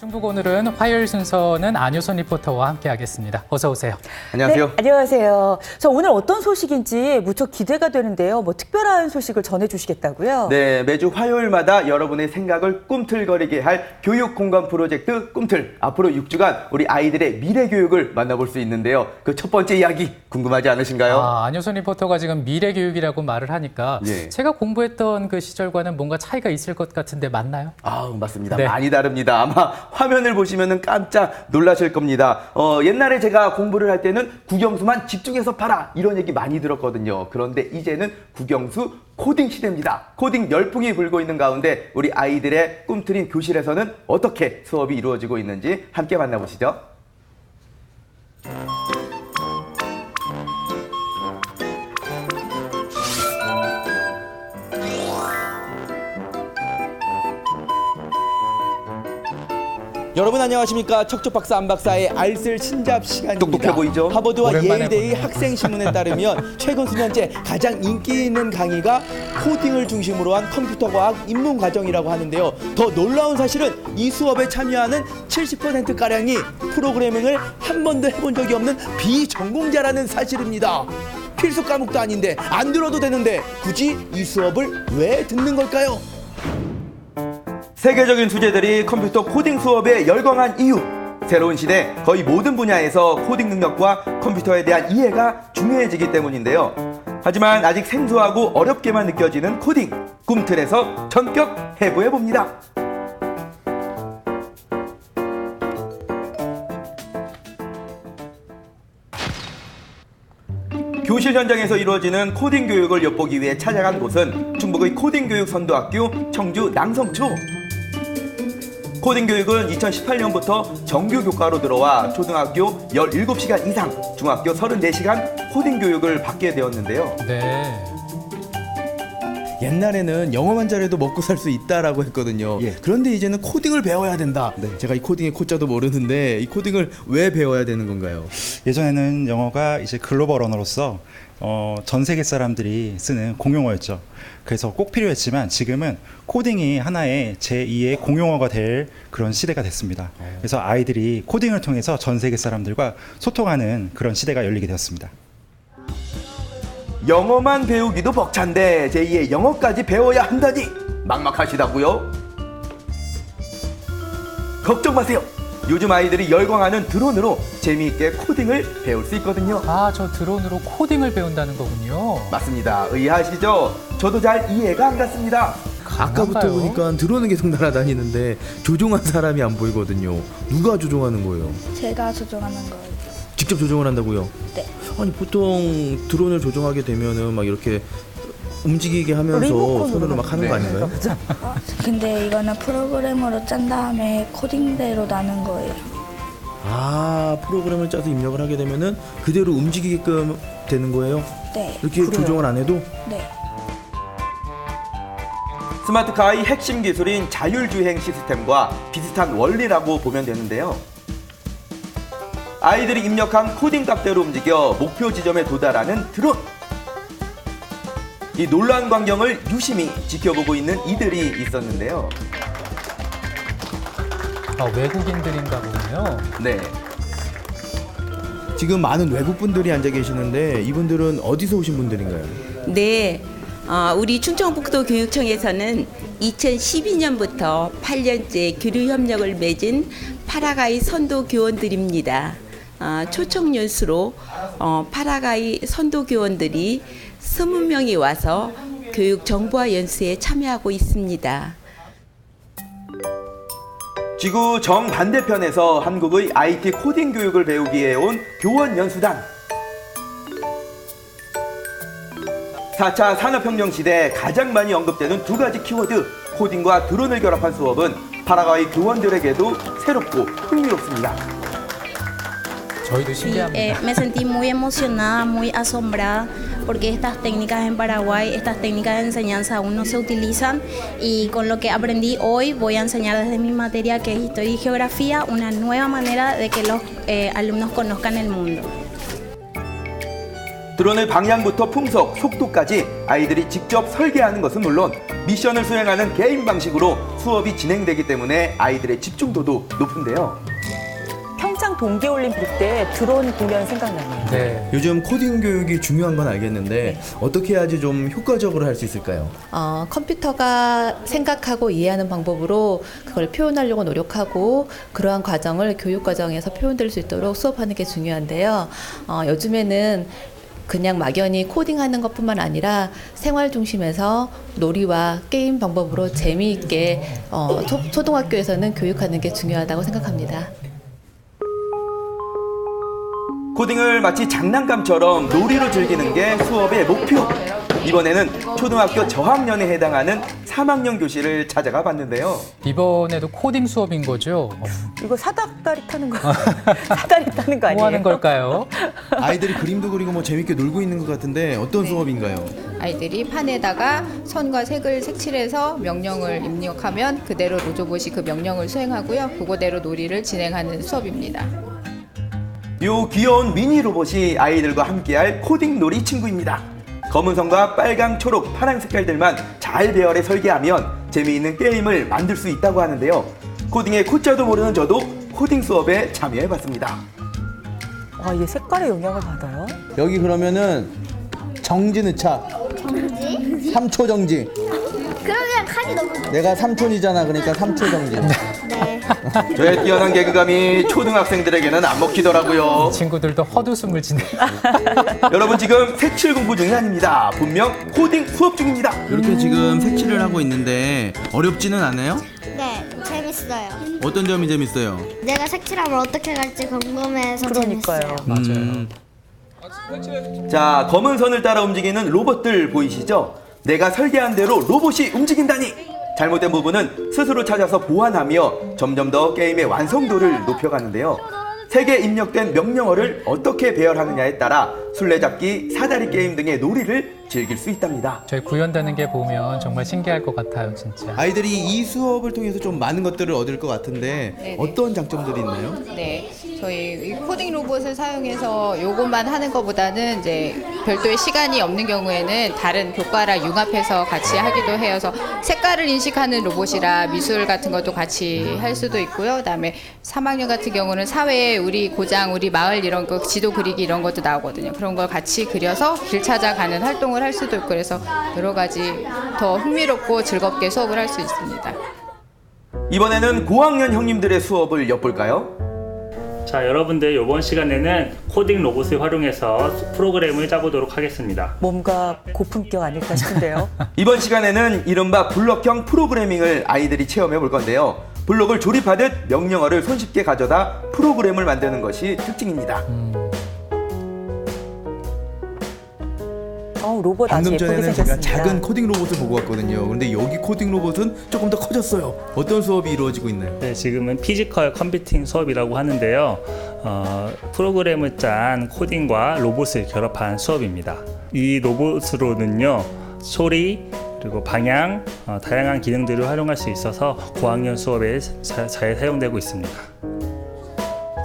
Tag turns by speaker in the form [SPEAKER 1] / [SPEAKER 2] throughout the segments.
[SPEAKER 1] 충북 오늘은 화요일 순서는 안효선 리포터와 함께하겠습니다. 어서 오세요.
[SPEAKER 2] 안녕하세요.
[SPEAKER 3] 네, 안녕하세요. 저 오늘 어떤 소식인지 무척 기대가 되는데요. 뭐 특별한 소식을 전해주시겠다고요?
[SPEAKER 2] 네, 매주 화요일마다 여러분의 생각을 꿈틀거리게 할 교육 공간 프로젝트 꿈틀. 앞으로 6주간 우리 아이들의 미래 교육을 만나볼 수 있는데요. 그 첫 번째 이야기 궁금하지 않으신가요?
[SPEAKER 1] 안효선 리포터가 지금 미래 교육이라고 말을 하니까
[SPEAKER 2] 예.
[SPEAKER 1] 제가 공부했던 그 시절과는 뭔가 차이가 있을 것 같은데 맞나요?
[SPEAKER 2] 맞습니다.
[SPEAKER 1] 네.
[SPEAKER 2] 많이 다릅니다. 아마 화면을 보시면 깜짝 놀라실 겁니다. 옛날에 제가 공부를 할 때는 국영수만 집중해서 봐라 이런 얘기 많이 들었거든요. 그런데 이제는 국영수 코딩 시대입니다. 코딩 열풍이 불고 있는 가운데 우리 아이들의 꿈틀인 교실에서는 어떻게 수업이 이루어지고 있는지 함께 만나보시죠.
[SPEAKER 4] 여러분 안녕하십니까. 척척박사 안박사의 알쓸 신잡 시간입니다.
[SPEAKER 2] 똑똑해 보이죠?
[SPEAKER 4] 하버드와
[SPEAKER 1] 오랜만에
[SPEAKER 4] 예일대의
[SPEAKER 1] 보네요.
[SPEAKER 4] 학생신문에 따르면 최근 수년째 가장 인기 있는 강의가 코딩을 중심으로 한 컴퓨터 과학 입문 과정이라고 하는데요. 더 놀라운 사실은 이 수업에 참여하는 70%가량이 프로그래밍을 한 번도 해본 적이 없는 비전공자라는 사실입니다. 필수 과목도 아닌데 안 들어도 되는데 굳이 이 수업을 왜 듣는 걸까요?
[SPEAKER 2] 세계적인 수재들이 컴퓨터 코딩 수업에 열광한 이유. 새로운 시대 거의 모든 분야에서 코딩 능력과 컴퓨터에 대한 이해가 중요해지기 때문인데요. 하지만 아직 생소하고 어렵게만 느껴지는 코딩. 꿈틀에서 전격 해부해봅니다. 교실 현장에서 이루어지는 코딩 교육을 엿보기 위해 찾아간 곳은 충북의 코딩 교육 선도학교 청주 낭성초. 코딩 교육은 2018년부터 정규 교과로 들어와 초등학교 17시간 이상, 중학교 34시간 코딩 교육을 받게 되었는데요.
[SPEAKER 1] 네.
[SPEAKER 4] 옛날에는 영어만 잘해도 먹고 살 수 있다라고 했거든요.
[SPEAKER 2] 예.
[SPEAKER 4] 그런데 이제는 코딩을 배워야 된다. 제가 이 코딩의 코자도 모르는데 이 코딩을 왜 배워야 되는 건가요?
[SPEAKER 5] 예전에는 영어가 이제 글로벌 언어로서 전 세계 사람들이 쓰는 공용어였죠. 그래서 꼭 필요했지만 지금은 코딩이 하나의 제2의 공용어가 될 그런 시대가 됐습니다. 그래서 아이들이 코딩을 통해서 전 세계 사람들과 소통하는 그런 시대가 열리게 되었습니다.
[SPEAKER 2] 영어만 배우기도 벅찬데 제2의 영어까지 배워야 한다니 막막하시다고요? 걱정 마세요. 요즘 아이들이 열광하는 드론으로 재미있게 코딩을 배울 수 있거든요.
[SPEAKER 1] 저 드론으로 코딩을 배운다는 거군요.
[SPEAKER 2] 맞습니다. 의아하시죠? 저도 잘 이해가 안 갔습니다.
[SPEAKER 4] 아까부터
[SPEAKER 1] 그런가요?
[SPEAKER 4] 보니까 드론은 계속 날아다니는데 조종한 사람이 안 보이거든요. 누가 조종하는 거예요?
[SPEAKER 6] 제가 조종하는 거예요.
[SPEAKER 4] 직접 조종을 한다고요?
[SPEAKER 6] 네.
[SPEAKER 4] 아니 보통 드론을 조종하게 되면은 막 이렇게 움직이게 하면서
[SPEAKER 3] 리모컨으로
[SPEAKER 4] 손으로 막 하는 거 아닌가요?
[SPEAKER 6] 근데 이거는 프로그램으로 짠 다음에 코딩대로 나는 거예요.
[SPEAKER 4] 아, 프로그램을 짜서 입력을 하게 되면은 그대로 움직이게끔 되는 거예요?
[SPEAKER 6] 네.
[SPEAKER 4] 이렇게 조종을 안 해도?
[SPEAKER 6] 네.
[SPEAKER 2] 스마트카의 핵심 기술인 자율주행 시스템과 비슷한 원리라고 보면 되는데요. 아이들이 입력한 코딩 값대로 움직여 목표 지점에 도달하는 드론. 이 놀라운 광경을 유심히 지켜보고 있는 이들이 있었는데요.
[SPEAKER 1] 외국인들인가 보군요.
[SPEAKER 2] 네.
[SPEAKER 4] 지금 많은 외국 분들이 앉아 계시는데 이분들은 어디서 오신 분들인가요?
[SPEAKER 7] 네, 우리 충청북도 교육청에서는 2012년부터 8년째 교류 협력을 맺은 파라가이 선도 교원들입니다. 초청 연수로 파라가이 선도 교원들이 20명이 와서 교육 정보화 연수에 참여하고 있습니다.
[SPEAKER 2] 지구 정반대편에서 한국의 IT 코딩 교육을 배우기 위해 온 교원 연수단. 4차 산업혁명 시대에 가장 많이 언급되는 두 가지 키워드, 코딩과 드론을 결합한 수업은 파라과이 교원들에게도 새롭고 흥미롭습니다.
[SPEAKER 1] 저희도
[SPEAKER 7] Sí,
[SPEAKER 1] 신기합니다.
[SPEAKER 7] me sentí muy emocionada, muy asombrada, porque estas técnicas en Paraguay, estas técnicas de enseñanza aún no se utilizan y con lo que aprendí hoy voy a enseñar desde mi materia que es Historia y Geografía una nueva manera de que los alumnos conozcan el mundo.
[SPEAKER 2] 드론의 방향부터 풍속, 속도까지 아이들이 직접 설계하는 것은 물론 미션을 수행하는 게임 방식으로 수업이 진행되기 때문에 아이들의 집중도도 높은데요.
[SPEAKER 3] 평창 동계올림픽 때 드론 공연 생각나네요.
[SPEAKER 1] 네.
[SPEAKER 4] 요즘 코딩 교육이 중요한 건 알겠는데 어떻게 해야지 좀 효과적으로 할 수 있을까요?
[SPEAKER 8] 컴퓨터가 생각하고 이해하는 방법으로 그걸 표현하려고 노력하고 그러한 과정을 교육 과정에서 표현될 수 있도록 수업하는 게 중요한데요. 요즘에는 그냥 막연히 코딩하는 것뿐만 아니라 생활 중심에서 놀이와 게임 방법으로 재미있게 초등학교에서는 교육하는 게 중요하다고 생각합니다.
[SPEAKER 2] 코딩을 마치 장난감처럼 놀이로 즐기는 게 수업의 목표. 이번에는 초등학교 저학년에 해당하는 3학년 교실을 찾아가 봤는데요.
[SPEAKER 1] 이번에도 코딩 수업인 거죠?
[SPEAKER 3] 이거 사다리 타는 거 사다리 타는 거 아니에요?
[SPEAKER 1] 뭐 하는 걸까요?
[SPEAKER 4] 아이들이 그림도 그리고 뭐 재밌게 놀고 있는 것 같은데 어떤 수업인가요?
[SPEAKER 9] 아이들이 판에다가 선과 색을 색칠해서 명령을 입력하면 그대로 로봇이 그 명령을 수행하고요. 그거대로 놀이를 진행하는 수업입니다.
[SPEAKER 2] 요 귀여운 미니 로봇이 아이들과 함께할 코딩 놀이 친구입니다. 검은 선과 빨강, 초록, 파란 색깔들만 잘 배열해 설계하면 재미있는 게임을 만들 수 있다고 하는데요. 코딩의 코자도 모르는 저도 코딩 수업에 참여해봤습니다.
[SPEAKER 3] 아, 이게 색깔에 영향을 받아요?
[SPEAKER 4] 여기 그러면은 정지 넣자.
[SPEAKER 10] 정지?
[SPEAKER 4] 3초 정지.
[SPEAKER 10] 그러면 칸이 너무
[SPEAKER 4] 내가 3촌이잖아. 그러니까 3초 정지.
[SPEAKER 10] 네.
[SPEAKER 2] 저의 뛰어난 개그감이 초등학생들에게는 안 먹히더라고요.
[SPEAKER 1] 친구들도 헛웃음을 지내.
[SPEAKER 2] 여러분 지금 색칠 공부 중이 아닙니다. 분명 코딩 수업 중입니다.
[SPEAKER 4] 이렇게 지금 색칠을 하고 있는데 어렵지는 않아요?
[SPEAKER 10] 네, 재밌어요.
[SPEAKER 4] 어떤 점이 재밌어요?
[SPEAKER 10] 내가 색칠하면 어떻게 갈지 궁금해서
[SPEAKER 3] 그러니까요.
[SPEAKER 10] 재밌어요.
[SPEAKER 1] 맞아요.
[SPEAKER 2] 자, 검은 선을 따라 움직이는 로봇들 보이시죠? 내가 설계한 대로 로봇이 움직인다니! 잘못된 부분은 스스로 찾아서 보완하며 점점 더 게임의 완성도를 높여가는데요. 색에 입력된 명령어를 어떻게 배열하느냐에 따라 술래잡기, 사다리 게임 등의 놀이를 즐길 수 있답니다.
[SPEAKER 1] 저희 구현되는 게 보면 정말 신기할 것 같아요, 진짜.
[SPEAKER 4] 아이들이 이 수업을 통해서 좀 많은 것들을 얻을 것 같은데
[SPEAKER 9] 네네.
[SPEAKER 4] 어떤 장점들이 있나요?
[SPEAKER 9] 네, 저희 이 코딩 로봇을 사용해서 요것만 하는 것보다는 이제 별도의 시간이 없는 경우에는 다른 교과랑 융합해서 같이 하기도 해서 색깔을 인식하는 로봇이라 미술 같은 것도 같이 할 수도 있고요. 그다음에 3학년 같은 경우는 사회에 우리 고장, 우리 마을 이런 거 지도 그리기 이런 것도 나오거든요. 그런 걸 같이 그려서 길 찾아가는 활동을 할 수도 있고 그래서 여러 가지 더 흥미롭고 즐겁게 수업을 할 수 있습니다.
[SPEAKER 2] 이번에는 고학년 형님들의 수업을 엿볼까요?
[SPEAKER 11] 자, 여러분들 이번 시간에는 코딩 로봇을 활용해서 프로그램을 짜보도록 하겠습니다.
[SPEAKER 3] 뭔가 고품격 아닐까 싶은데요.
[SPEAKER 2] 이번 시간에는 이른바 블럭형 프로그래밍을 아이들이 체험해 볼 건데요. 블록을 조립하듯 명령어를 손쉽게 가져다 프로그램을 만드는 것이 특징입니다.
[SPEAKER 3] 로봇 아주
[SPEAKER 4] 방금
[SPEAKER 3] 예쁘게
[SPEAKER 4] 전에는 제가
[SPEAKER 3] 생겼습니다.
[SPEAKER 4] 작은 코딩 로봇을 보고 왔거든요. 근데 여기 코딩 로봇은 조금 더 커졌어요. 어떤 수업이 이루어지고 있나요?
[SPEAKER 11] 네, 지금은 피지컬 컴퓨팅 수업이라고 하는데요. 프로그램을 짠 코딩과 로봇을 결합한 수업입니다. 이 로봇으로는요, 소리, 그리고 방향, 다양한 기능들을 활용할 수 있어서 고학년 수업에 잘 사용되고 있습니다.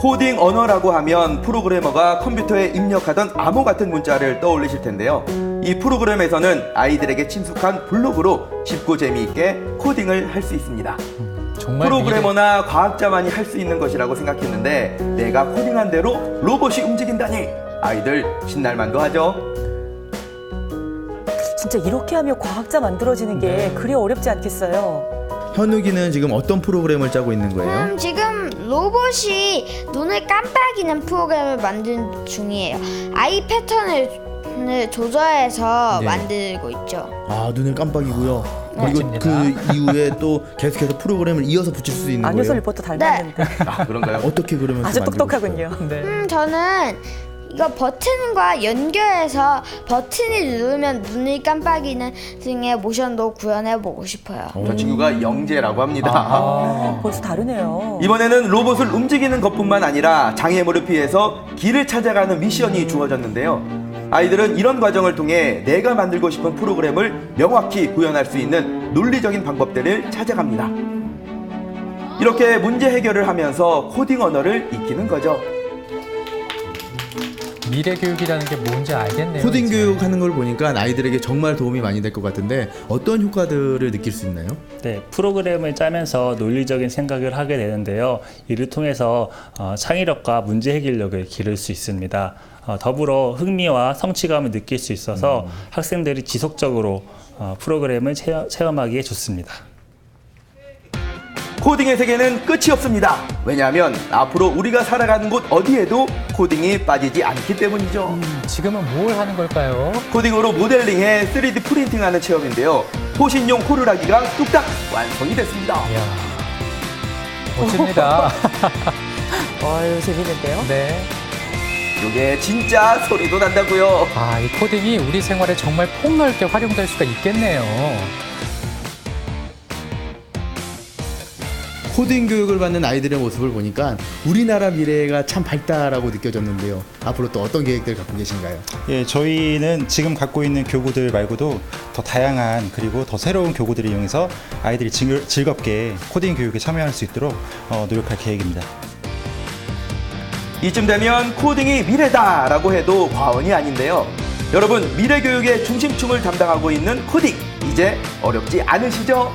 [SPEAKER 2] 코딩 언어라고 하면 프로그래머가 컴퓨터에 입력하던 암호 같은 문자를 떠올리실 텐데요. 이 프로그램에서는 아이들에게 친숙한 블록으로 쉽고 재미있게 코딩을 할 수 있습니다.
[SPEAKER 1] 정말
[SPEAKER 2] 프로그래머나 과학자만이 할 수 있는 것이라고 생각했는데 내가 코딩한 대로 로봇이 움직인다니 아이들 신날만도 하죠.
[SPEAKER 3] 진짜 이렇게 하면 과학자 만들어지는 게 그리 어렵지 않겠어요.
[SPEAKER 4] 현욱이는 지금 어떤 프로그램을 짜고 있는 거예요?
[SPEAKER 10] 지금 로봇이 눈을 깜빡이는 프로그램을 만든 중이에요. 아이 패턴을 조절해서
[SPEAKER 4] 네.
[SPEAKER 10] 만들고 있죠.
[SPEAKER 4] 아, 눈을 깜빡이고요. 그리고
[SPEAKER 1] 멋집니다.
[SPEAKER 4] 그 이후에 또 계속해서 프로그램을 이어서 붙일 수 있는
[SPEAKER 3] 안효선
[SPEAKER 4] 거예요.
[SPEAKER 3] 리포터 닮았는데.
[SPEAKER 2] 아, 그런가요?
[SPEAKER 4] 어떻게 그러면
[SPEAKER 3] 아주
[SPEAKER 4] 또 만들고
[SPEAKER 3] 똑똑하군요.
[SPEAKER 1] 네.
[SPEAKER 10] 저는 이거 버튼과 연결해서 버튼을 누르면 눈이 깜빡이는 등의 모션도 구현해보고 싶어요.
[SPEAKER 2] 저 친구가 영재라고 합니다.
[SPEAKER 3] 벌써 다르네요.
[SPEAKER 2] 이번에는 로봇을 움직이는 것뿐만 아니라 장애물을 피해서 길을 찾아가는 미션이 주어졌는데요. 아이들은 이런 과정을 통해 내가 만들고 싶은 프로그램을 명확히 구현할 수 있는 논리적인 방법들을 찾아갑니다. 이렇게 문제 해결을 하면서 코딩 언어를 익히는 거죠.
[SPEAKER 1] 미래 교육이라는 게 뭔지 알겠네요.
[SPEAKER 4] 코딩
[SPEAKER 1] 이제.
[SPEAKER 4] 교육하는 걸 보니까 아이들에게 정말 도움이 많이 될 것 같은데 어떤 효과들을 느낄 수 있나요?
[SPEAKER 11] 네, 프로그램을 짜면서 논리적인 생각을 하게 되는데요. 이를 통해서 창의력과 문제 해결력을 기를 수 있습니다. 더불어 흥미와 성취감을 느낄 수 있어서 학생들이 지속적으로 프로그램을 체험하기에 좋습니다.
[SPEAKER 2] 코딩의 세계는 끝이 없습니다. 왜냐하면 앞으로 우리가 살아가는 곳 어디에도 코딩이 빠지지 않기 때문이죠.
[SPEAKER 1] 지금은 뭘 하는 걸까요?
[SPEAKER 2] 코딩으로 모델링해 3D 프린팅하는 체험인데요. 호신용 호루라기가 뚝딱 완성이 됐습니다.
[SPEAKER 1] 이야, 멋집니다.
[SPEAKER 3] 어유 재밌는데요.
[SPEAKER 1] 네.
[SPEAKER 2] 이게 진짜 소리도 난다고요.
[SPEAKER 1] 아, 이 코딩이 우리 생활에 정말 폭넓게 활용될 수가 있겠네요.
[SPEAKER 4] 코딩 교육을 받는 아이들의 모습을 보니까 우리나라 미래가 참 밝다라고 느껴졌는데요. 앞으로 또 어떤 계획들 갖고 계신가요?
[SPEAKER 5] 예, 저희는 지금 갖고 있는 교구들 말고도 더 다양한 그리고 더 새로운 교구들을 이용해서 아이들이 즐겁게 코딩 교육에 참여할 수 있도록 노력할 계획입니다.
[SPEAKER 2] 이쯤 되면 코딩이 미래다라고 해도 과언이 아닌데요. 여러분, 미래 교육의 중심축을 담당하고 있는 코딩, 이제 어렵지 않으시죠?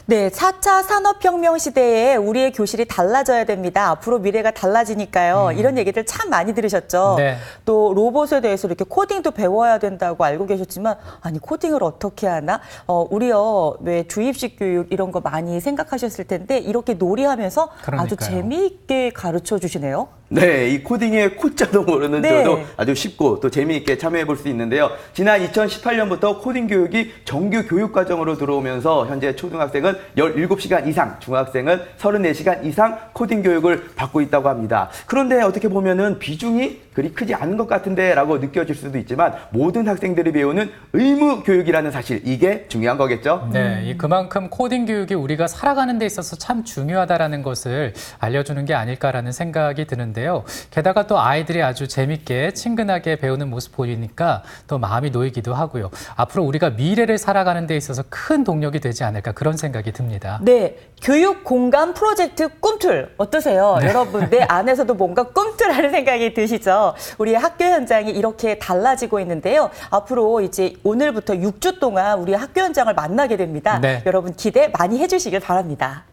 [SPEAKER 3] 네, 4차 산업혁명 시대에 우리의 교실이 달라져야 됩니다. 앞으로 미래가 달라지니까요. 이런 얘기들 참 많이 들으셨죠?
[SPEAKER 1] 네.
[SPEAKER 3] 또 로봇에 대해서 이렇게 코딩도 배워야 된다고 알고 계셨지만 아니 코딩을 어떻게 하나? 우리요 왜 주입식 교육 이런 거 많이 생각하셨을 텐데 이렇게 놀이하면서 아주
[SPEAKER 1] 그러니까요.
[SPEAKER 3] 재미있게 가르쳐 주시네요.
[SPEAKER 2] 네, 이 코딩의 코자도 모르는
[SPEAKER 3] 네.
[SPEAKER 2] 저도 아주 쉽고 또 재미있게 참여해 볼 수 있는데요. 지난 2018년부터 코딩 교육이 정규 교육 과정으로 들어오면서 현재 초등학생은 17시간 이상, 중학생은 34시간 이상 코딩 교육을 받고 있다고 합니다. 그런데 어떻게 보면은 비중이 그리 크지 않은 것 같은데 라고 느껴질 수도 있지만 모든 학생들이 배우는 의무 교육이라는 사실, 이게 중요한 거겠죠?
[SPEAKER 1] 네, 이 그만큼 코딩 교육이 우리가 살아가는 데 있어서 참 중요하다라는 것을 알려주는 게 아닐까라는 생각이 드는데요. 게다가 또 아이들이 아주 재밌게 친근하게 배우는 모습 보이니까 또 마음이 놓이기도 하고요. 앞으로 우리가 미래를 살아가는 데 있어서 큰 동력이 되지 않을까 그런 생각이 듭니다.
[SPEAKER 3] 네, 교육 공간 프로젝트 꿈틀 어떠세요?
[SPEAKER 1] 네.
[SPEAKER 3] 여러분 내 안에서도 뭔가 꿈틀하는 생각이 드시죠? 우리 학교 현장이 이렇게 달라지고 있는데요. 앞으로 이제 오늘부터 6주 동안 우리 학교 현장을 만나게 됩니다.
[SPEAKER 1] 네.
[SPEAKER 3] 여러분 기대 많이 해주시길 바랍니다.